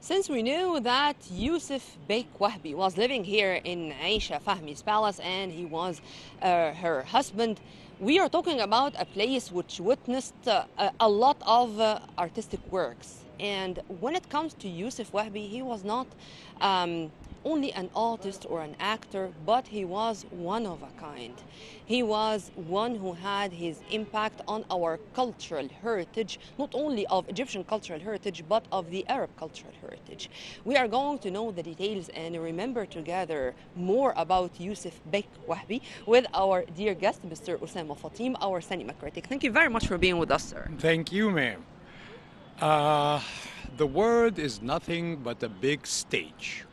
Since we knew that Yusuf Bey Wahbi was living here in Aisha Fahmi's palace and he was her husband, we are talking about a place which witnessed a lot of artistic works. And when it comes to Yusuf Wahbi, he was not only an artist or an actor, but he was one of a kind. He was one who had his impact on our cultural heritage, not only of Egyptian cultural heritage, but of the Arab cultural heritage. We are going to know the details and remember together more about Yusuf Bey Wahbi with our dear guest, Mr. Osama Fatim, our cinema critic. Thank you very much for being with us, sir. Thank you, ma'am. The word is nothing but a big stage.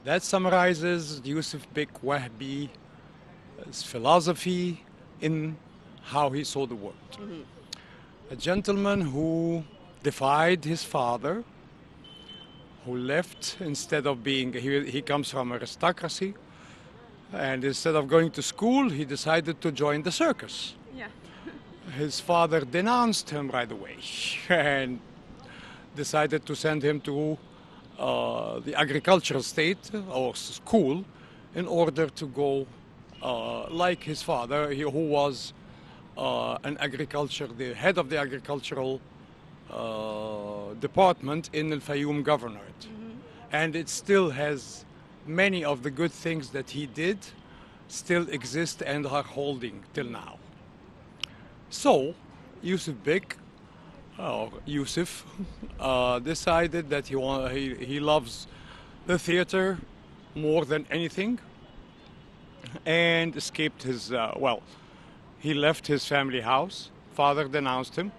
That summarizes Yusuf Bey Wahbi's philosophy in how he saw the world. Mm-hmm. A gentleman who defied his father, who left instead of being, he comes from aristocracy, and instead of going to school, he decided to join the circus. Yeah. His father denounced him right away and decided to send him to the agricultural state or school in order to go like his father, who was the head of the agricultural department in the Fayoum Governorate. Mm-hmm. And it still has many of the good things that he did still exist and are holding till now. So, Yusuf Bey, Yusuf, decided that he loves the theater more than anything, and escaped his, he left his family house. Father denounced him,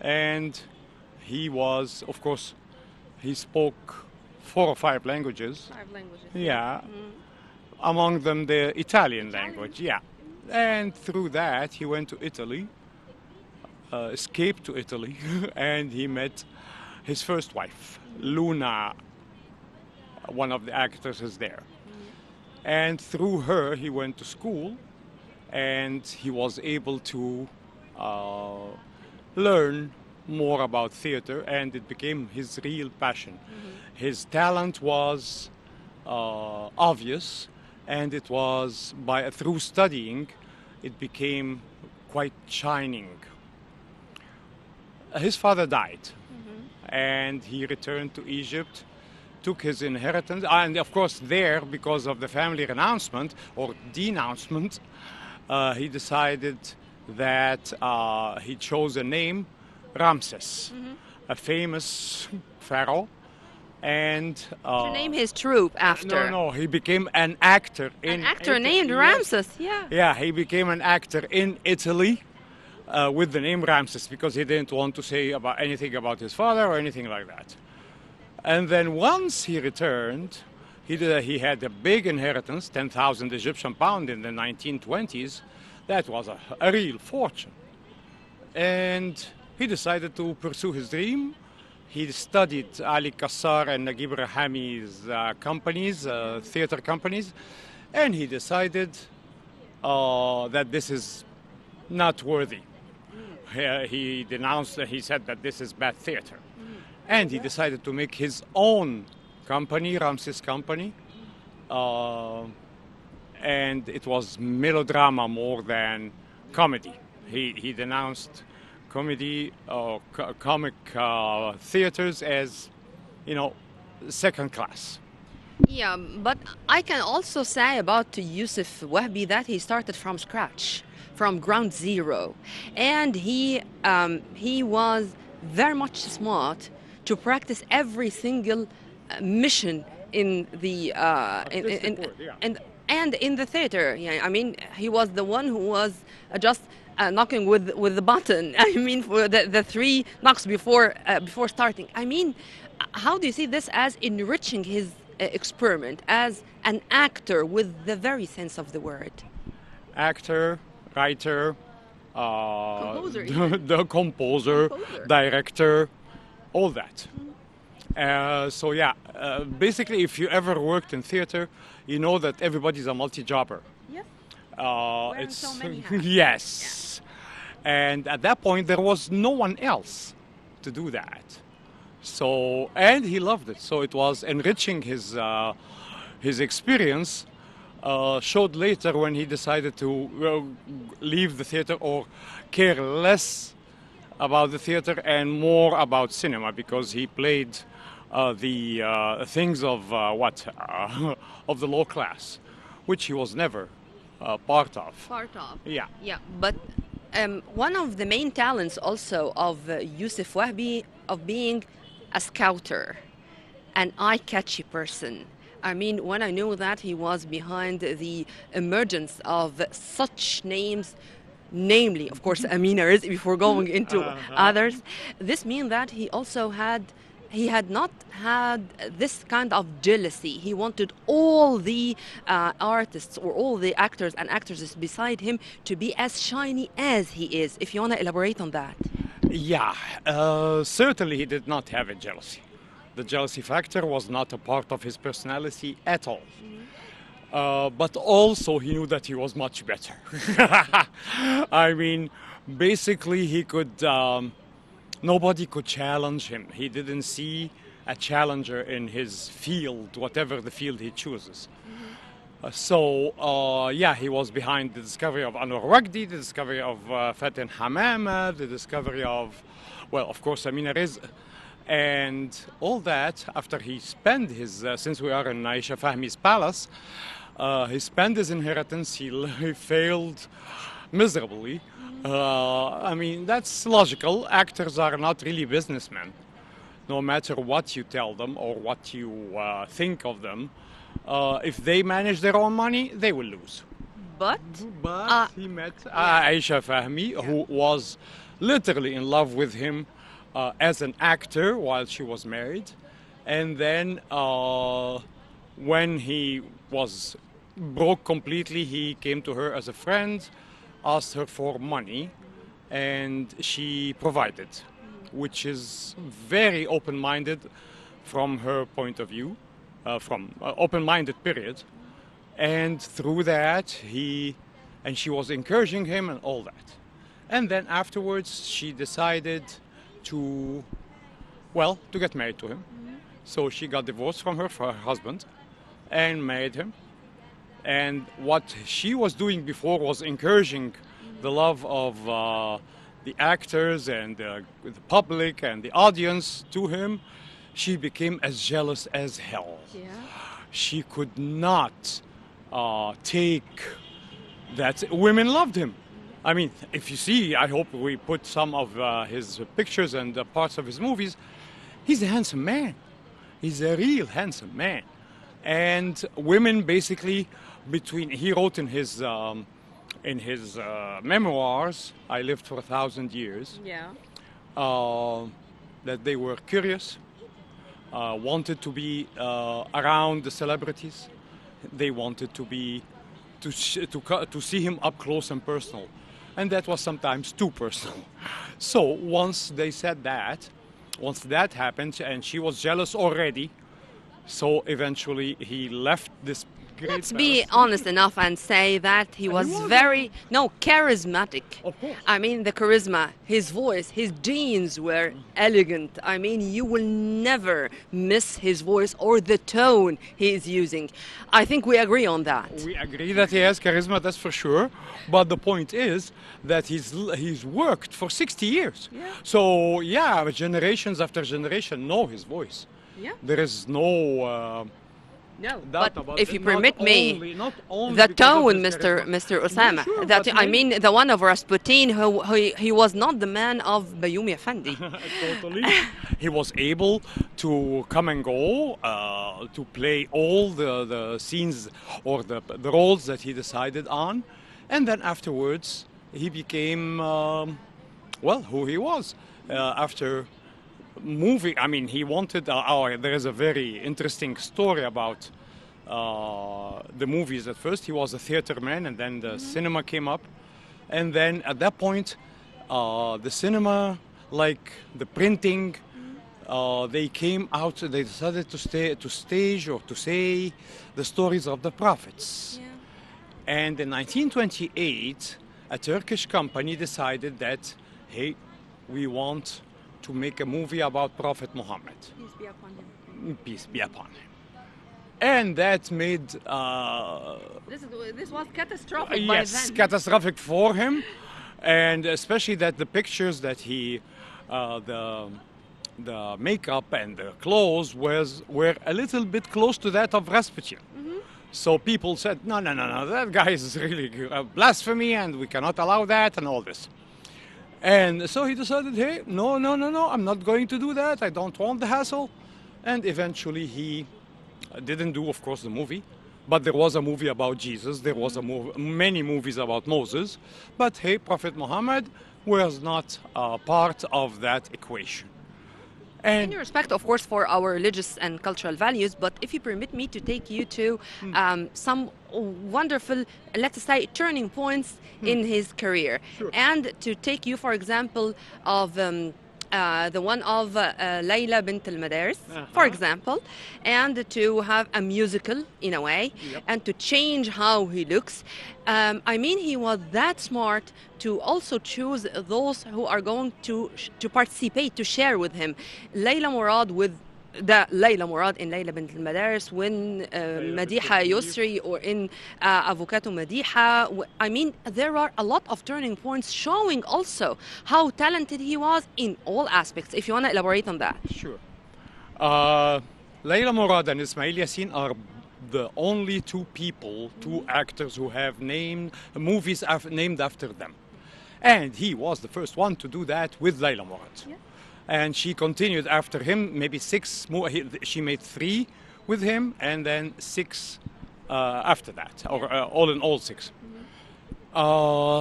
and he was, of course, he spoke 4 or 5 languages. 5 languages. Yeah, Mm. among them the Italian language, yeah. And through that, he went to Italy, escaped to Italy, and he met his first wife, Luna, one of the actresses there. And through her, he went to school, and he was able to learn more about theater, and it became his real passion. Mm-hmm. His talent was obvious, and it was through studying, it became quite shining. His father died, and he returned to Egypt, took his inheritance, and of course there, because of the family renouncement or denouncement, he decided that he chose a name, Ramses, a famous pharaoh, and To name his troupe after. no, he became an actor in An actor Italy. named Yes. Ramses, yeah. Yeah, he became an actor in Italy with the name Ramses because he didn't want to say anything about his father or anything like that. And then once he returned, he had a big inheritance, 10,000 Egyptian pounds in the 1920s. That was a real fortune. And he decided to pursue his dream. He studied Ali Kassar and Naguib Rahami's companies, theater companies, and he decided that this is not worthy. He denounced, he said that this is bad theater. And he decided to make his own company, Ramses Company, and it was melodrama more than comedy. He denounced comedy or comic theaters as, second class. Yeah, but I can also say about Yusuf Wahbi that he started from scratch, from ground zero, and he was very much smart to practice every single mission in the and in the theater. Yeah, I mean, he was the one who was just knocking with the button. I mean, for the 3 knocks before starting. I mean, how do you see this as enriching his experiment as an actor with the very sense of the word? Actor, writer, Composer, the composer, director, all that. So yeah, basically, if you ever worked in theater, you know that everybody's a multi-jobber. Yes. Wearing so many hats. Yes. And at that point, there was no one else to do that. So, and he loved it. So it was enriching his experience. Showed later when he decided to leave the theater or care less about the theater and more about cinema because he played the things of of the low class, which he was never part of. Part of. Yeah. Yeah, but one of the main talents also of Yusuf Wahbi of being a scouter, an eye-catchy person. I mean, when I knew that he was behind the emergence of such names, namely, of course, Amina Rizqi, before going into others, this means that he had not had this kind of jealousy. He wanted all the artists or all the actors and actresses beside him to be as shiny as he is. If you want to elaborate on that. Yeah, certainly he did not have a jealousy. The jealousy factor was not a part of his personality at all. But also he knew that he was much better. I mean, basically he could, nobody could challenge him. He didn't see a challenger in his field, whatever the field he chooses. Yeah, he was behind the discovery of Anwar Waqdi, the discovery of Fatim Hamama, the discovery of, well, of course, Amina Rizq. And all that after he spent his, since we are in Aisha Fahmi's palace, he spent his inheritance, he failed miserably. I mean, that's logical. Actors are not really businessmen. No matter what you tell them or what you think of them, if they manage their own money, they will lose. But He met Aisha Fahmi, who was literally in love with him as an actor while she was married. And then when he was broke completely, he came to her as a friend, asked her for money, and she provided, which is very open-minded from her point of view, from open-minded period. And through that, she was encouraging him and all that. And then afterwards, she decided to get married to him. So she got divorced from her husband and married him. And what she was doing before was encouraging the love of the actors and the public and the audience to him. She became as jealous as hell. yeah. She could not take that women loved him. I mean, if you see, I hope we put some of his pictures and parts of his movies. He's a handsome man. He's a real handsome man. And women basically, he wrote in his memoirs, I lived for 1,000 years, Yeah. that they were curious, wanted to be around the celebrities. They wanted to see him up close and personal. And that was sometimes too personal. So once that happened, and she was jealous already, so eventually he left this great Let's be palace. honest enough and say that he was very, charismatic. Of course. I mean, the charisma, his voice, his genes were elegant. I mean, you will never miss his voice or the tone he is using. I think we agree on that. We agree that he has charisma, that's for sure. But the point is that he's worked for 60 years. Yeah. So yeah, generations after generation know his voice. Yeah. There is no No, doubt but about if it. you Not permit me, not only the because of tone, his Mr. charisma. Osama, Sure, that but I mean, the one of Rasputin, he was not the man of Bayoumi Effendi. Totally. He was able to come and go, to play all the scenes or the roles that he decided on. And then afterwards, he became, who he was. After moving, I mean, he wanted, there is a very interesting story about the movies. At first, he was a theater man, and then the cinema came up. And then at that point, the cinema, like the printing, they came out, they decided to stage or to say the stories of the prophets. And in 1928, a Turkish company decided that, hey, we want to make a movie about Prophet Muhammad. Peace be upon him. Peace be upon him. And that made This was catastrophic yes, by then. catastrophic for him, and especially that the pictures that he, the makeup and the clothes were a little bit close to that of Rasputin. So people said, no, that guy is really blasphemy, and we cannot allow that, and all this. And so he decided, hey, no, I'm not going to do that. I don't want the hassle. And eventually he didn't do, of course, the movie. But there was a movie about Jesus. There was many movies about Moses. But hey, Prophet Muhammad was not part of that equation. In respect, of course, for our religious and cultural values, but if you permit me to take you to some wonderful, let's say, turning points in his career. Sure. And to take you, for example, of the one of Layla bint al-Madaris, for example, and to have a musical in a way, and to change how he looks. I mean, he was that smart to also choose those who are going to participate, to share with him. Layla Murad with the Layla Murad in Layla bint al-Madaris, when Madiha Yusri, or in Avocado Madiha. I mean, there are a lot of turning points showing also how talented he was in all aspects. If you want to elaborate on that. Sure. Layla Murad and Ismail Yassin are the only two actors who have movies named after them. And he was the first one to do that with Layla Murad. Yeah. And she continued after him, maybe 6 more. She made 3 with him, and then 6 after that, or all in all 6.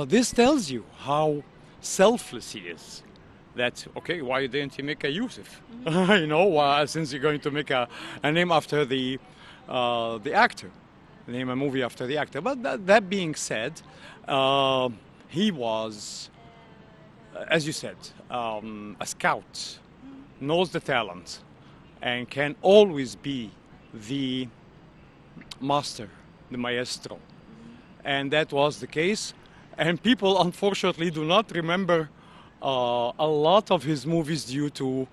This tells you how selfless he is. That, okay, why didn't he make a Yusuf? You know, since you're going to make a name after the actor, name a movie after the actor. But that being said, he was, as you said, a scout, knows the talent, and can always be the master, the maestro. And that was the case. And people, unfortunately, do not remember a lot of his movies due to,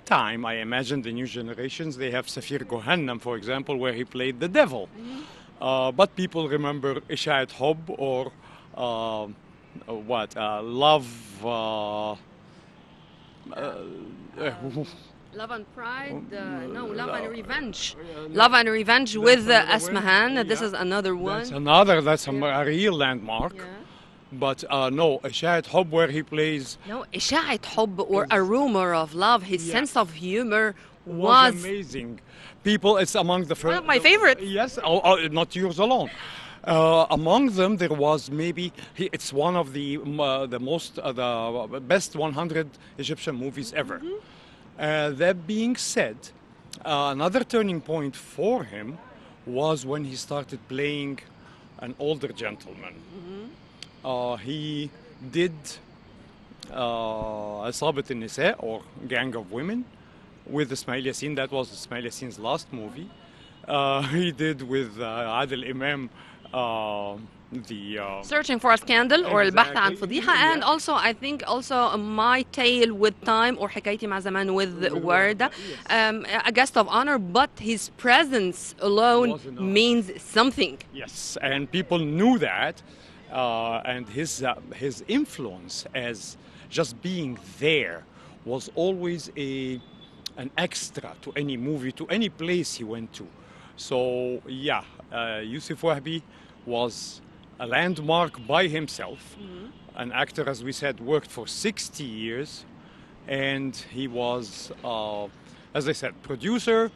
time. I imagine the new generations, they have Safir Gohannam, for example, where he played the devil. But people remember Isha'at Hub, or Love... Love and Pride, Love and Revenge. Love and Revenge with Asmahan. This is another one. That's a real landmark. Yeah. But no, Isha'at Hub, where he plays... No, Isha'at Hub, or A Rumor of Love. His sense of humor was amazing. People, it's among the first... One of my favorites. Yes, not yours alone. Among them, there was it's one of the best 100 Egyptian movies ever. That being said, another turning point for him was when he started playing an older gentleman. He did Isabat al-Nisa, or Gang of Women, with Ismail Yassin. That was Ismail Yassin's last movie. He did with Adil Imam Searching for a Scandal, or Al-Bahth an Fadiha, and also I think My Tale with Time, or Hikayti ma Zaman with Warda, a guest of honor, but his presence alone means something. Yes, and people knew that, and his influence as just being there was always an extra to any movie, to any place he went to. So yeah, Yusuf Wahbi was a landmark by himself. An actor, as we said, worked for 60 years, and he was, as I said, producer,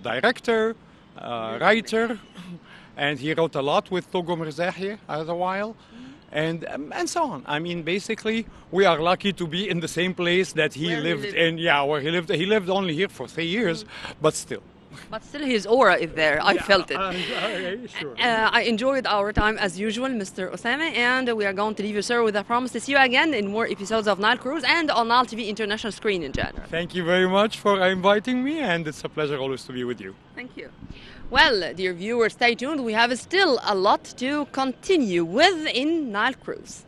director, writer, and he wrote a lot with Togo Mirzahi all the while, and so on. I mean, basically, we are lucky to be in the same place that he lived in. Yeah, where he lived. He lived only here for 3 years, but still. But still, his aura is there. I felt it. Sure. I enjoyed our time as usual, Mr. Osama, and we are going to leave you, sir, with a promise to see you again in more episodes of Nile Cruise and on Nile TV International Screen in general. Thank you very much for inviting me, and it's a pleasure always to be with you. Thank you. Well, dear viewers, stay tuned. We have still a lot to continue with in Nile Cruise.